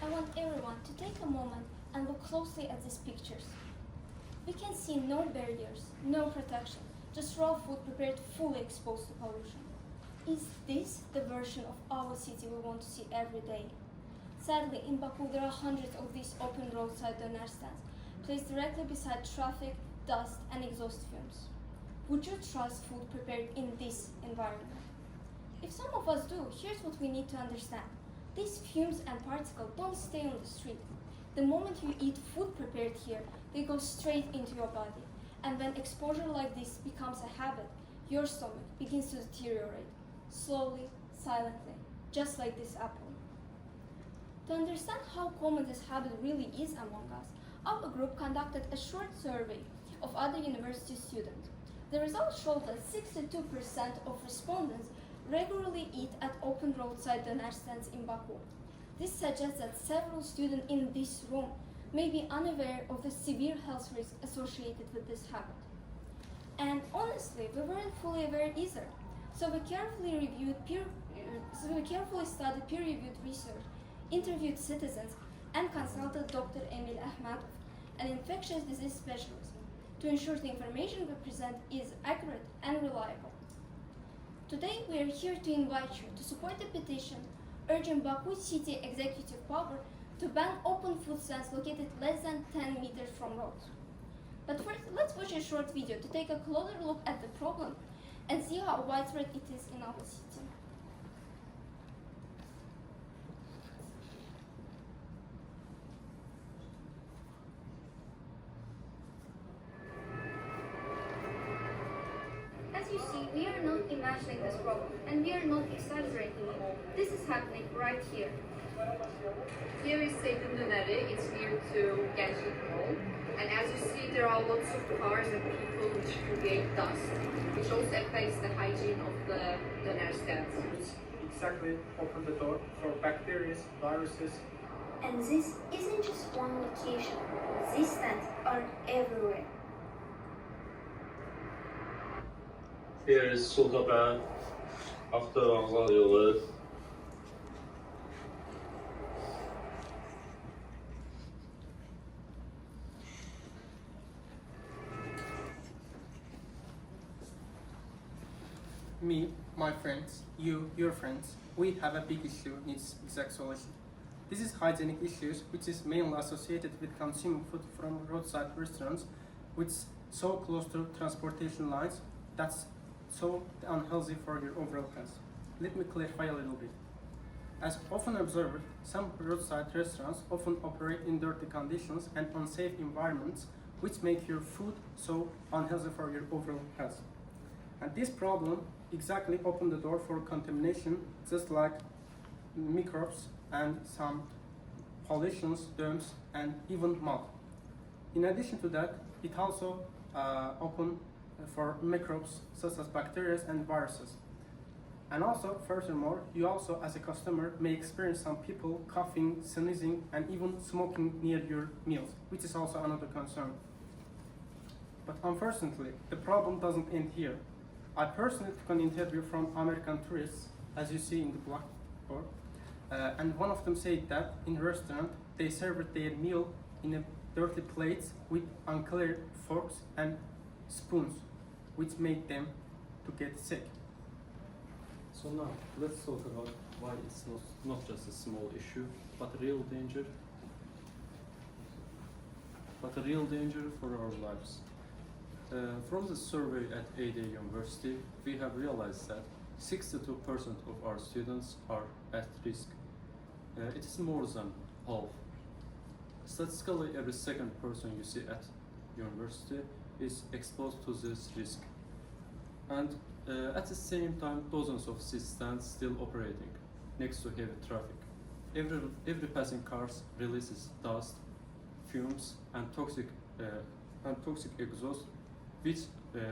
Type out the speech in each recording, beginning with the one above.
I want everyone to take a moment and look closely at these pictures. We can see no barriers, no protection, just raw food prepared fully exposed to pollution. Is this the version of our city we want to see every day? Sadly, in Baku there are hundreds of these open roadside doner stands, placed directly beside traffic, dust, and exhaust fumes. Would you trust food prepared in this environment? If some of us do, here's what we need to understand. These fumes and particles don't stay on the street. The moment you eat food prepared here, they go straight into your body. And when exposure like this becomes a habit, your stomach begins to deteriorate, slowly, silently, just like this apple. To understand how common this habit really is among us, our group conducted a short survey of other university students. The results showed that 62% of respondents regularly eat at open roadside doner stands in Baku. This suggests that several students in this room may be unaware of the severe health risks associated with this habit. And honestly, we weren't fully aware either. So we carefully studied peer-reviewed research, interviewed citizens, and consulted Dr. Emil Ahmedov, an infectious disease specialist, to ensure the information we present is accurate and reliable. Today, we are here to invite you to support the petition urging Baku City Executive Power to ban open food stands located less than 10 meters from roads. But first, let's watch a short video to take a closer look at the problem and see how widespread it is in our city. As you see, we are not imagining this problem, and we are not exaggerating it. This is happening right here. Here is Seydim Döneri. It's near to Gençlik Mall. And as you see, there are lots of cars and people which create dust, which also affects the hygiene of the doner stands. Exactly, open the door for bacteria, viruses. And this isn't just one location. These stands are everywhere. Here is Sultan after Anzal yolu. Me, my friends, you, your friends, we have a big issue needs exact solution. This is hygienic issues which is mainly associated with consuming food from roadside restaurants which so close to transportation lines that's so unhealthy for your overall health. Let me clarify a little bit. As often observed, some roadside restaurants often operate in dirty conditions and unsafe environments which make your food so unhealthy for your overall health. And this problem exactly opened the door for contamination, just like microbes and some pollutions, germs, and even mud. In addition to that, it also opened for microbes such as bacteria and viruses. And also, furthermore, you also as a customer may experience some people coughing, sneezing, and even smoking near your meals, which is also another concern. But unfortunately, the problem doesn't end here. I personally took an interview from American tourists, as you see in the blackboard, and one of them said that in a restaurant they served their meal in a dirty plates with unclear forks and spoons, which made them to get sick. So now, let's talk about why it's not just a small issue, but a real danger for our lives. From the survey at ADA University, we have realized that 62% of our students are at risk. It is more than half. Statistically, every second person you see at university is exposed to this risk. And at the same time, dozens of seats stand still operating next to heavy traffic. Every passing car releases dust, fumes, and toxic exhaust, which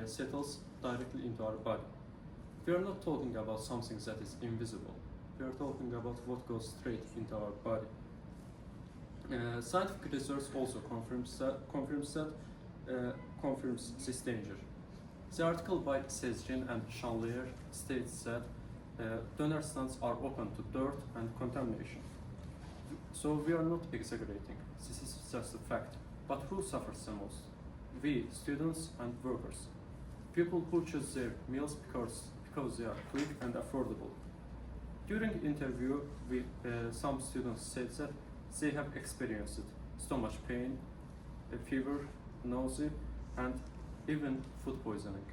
settles directly into our body. We are not talking about something that is invisible. We are talking about what goes straight into our body. Scientific research also confirms this danger. The article by Sezgin and Shanlier states that doner stands are open to dirt and contamination. So we are not exaggerating. This is just a fact. But who suffers the most? We, students and workers. People who choose their meals because they are quick and affordable. During interview, some students said that they have experienced stomach pain, a fever, nausea, and even food poisoning.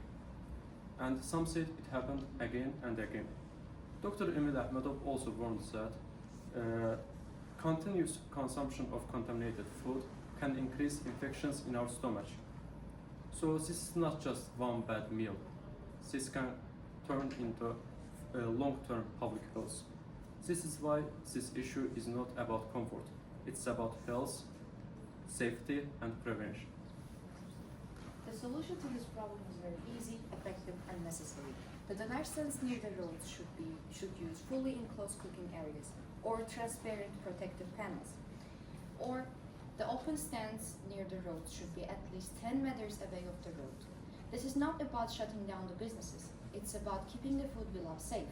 And some said it happened again and again. Dr. Emil Ahmedov also warns that continuous consumption of contaminated food can increase infections in our stomach. So this is not just one bad meal. This can turn into long-term public health. This is why this issue is not about comfort. It's about health, safety, and prevention. The solution to this problem is very easy, effective, and necessary. The doner stands near the roads should use fully enclosed cooking areas or transparent protective panels. Or the open stands near the roads should be at least 10 meters away of the road. This is not about shutting down the businesses. It's about keeping the food we love safe.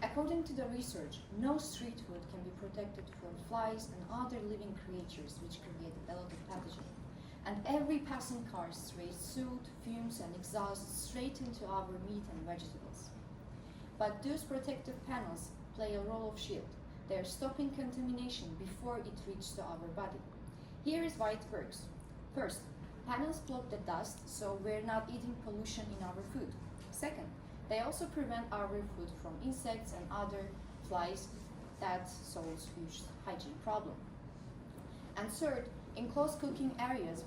According to the research, no street food can be protected from flies and other living creatures which create a delicate pathogen. And every passing car sprays soot, fumes, and exhaust straight into our meat and vegetables. But those protective panels play a role of shield. They are stopping contamination before it reaches to our body. Here is why it works. First, panels block the dust, so we're not eating pollution in our food. Second, they also prevent our food from insects and other flies that solves huge hygiene problem. And third, enclosed cooking areas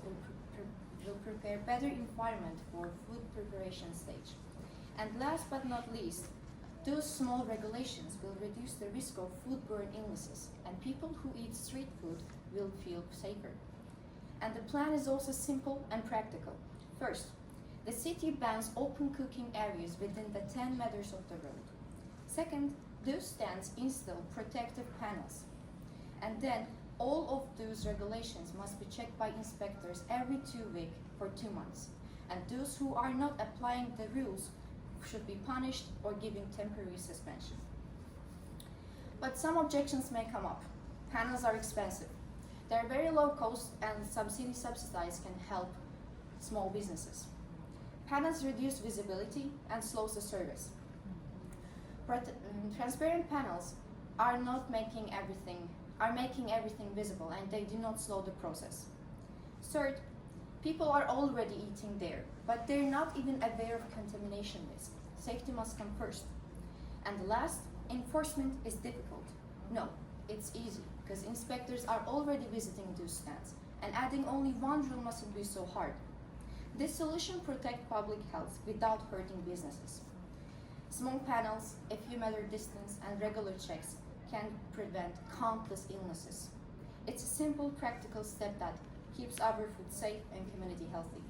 will prepare better environment for food preparation stage. And last but not least, those small regulations will reduce the risk of foodborne illnesses, and people who eat street food will feel safer. And the plan is also simple and practical. First, the city bans open cooking areas within the 10 meters of the road. Second, those stands install protective panels. And then all of those regulations must be checked by inspectors every 2 weeks for 2 months. And those who are not applying the rules should be punished or given temporary suspension. But some objections may come up. Panels are expensive. They are very low cost, and some city subsidies can help small businesses. Panels reduce visibility and slows the service. Transparent panels are making everything visible, and they do not slow the process. Third, people are already eating there, but they're not even aware of contamination risk. Safety must come first. And last, enforcement is difficult. No, it's easy, because inspectors are already visiting those stands, and adding only one rule mustn't be so hard. This solution protects public health without hurting businesses. Small panels, a few meter distance, and regular checks can prevent countless illnesses. It's a simple, practical step that keeps our food safe and community healthy.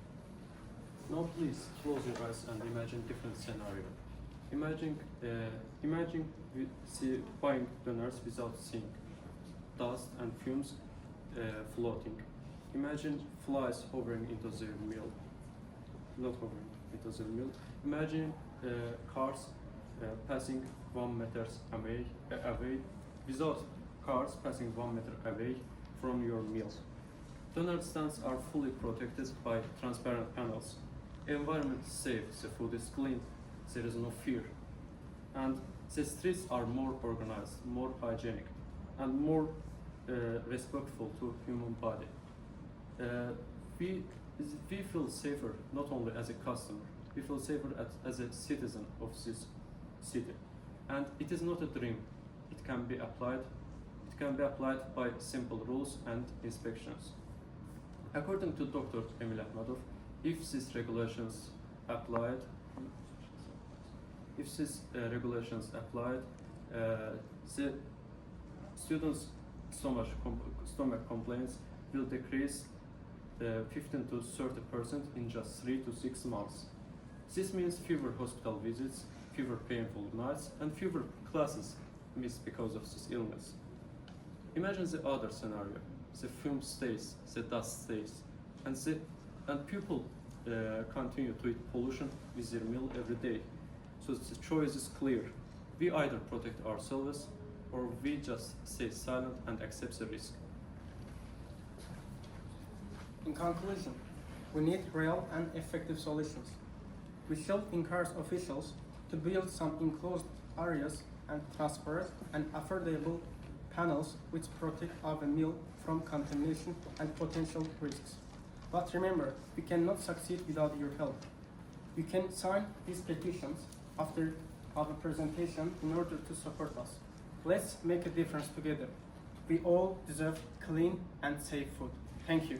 Now please close your eyes and imagine different scenario. Imagine buying donors without seeing dust and fumes floating. Imagine flies hovering into their meal. Not hovering into their meal. Imagine cars passing 1 meter away without cars passing 1 meter away from your meal. Donor stands are fully protected by transparent panels. Environment is safe, the food is clean, there is no fear. And the streets are more organized, more hygienic, and more respectful to human body. We feel safer not only as a customer, we feel safer as a citizen of this city. And it is not a dream. It can be applied. It can be applied by simple rules and inspections. According to Dr. Emil Ahmedov, if these regulations applied, the students' stomach complaints will decrease 15 to 30% in just 3 to 6 months. This means fewer hospital visits, fewer painful nights, and fewer classes missed because of this illness. Imagine the other scenario. The fume stays, the dust stays, and people continue to eat pollution with their meal every day. So the choice is clear. We either protect ourselves or we just stay silent and accept the risk? In conclusion, we need real and effective solutions. We should encourage officials to build some enclosed areas and transparent and affordable panels which protect our meal from contamination and potential risks. But remember, we cannot succeed without your help. You can sign these petitions after our presentation in order to support us. Let's make a difference together. We all deserve clean and safe food. Thank you.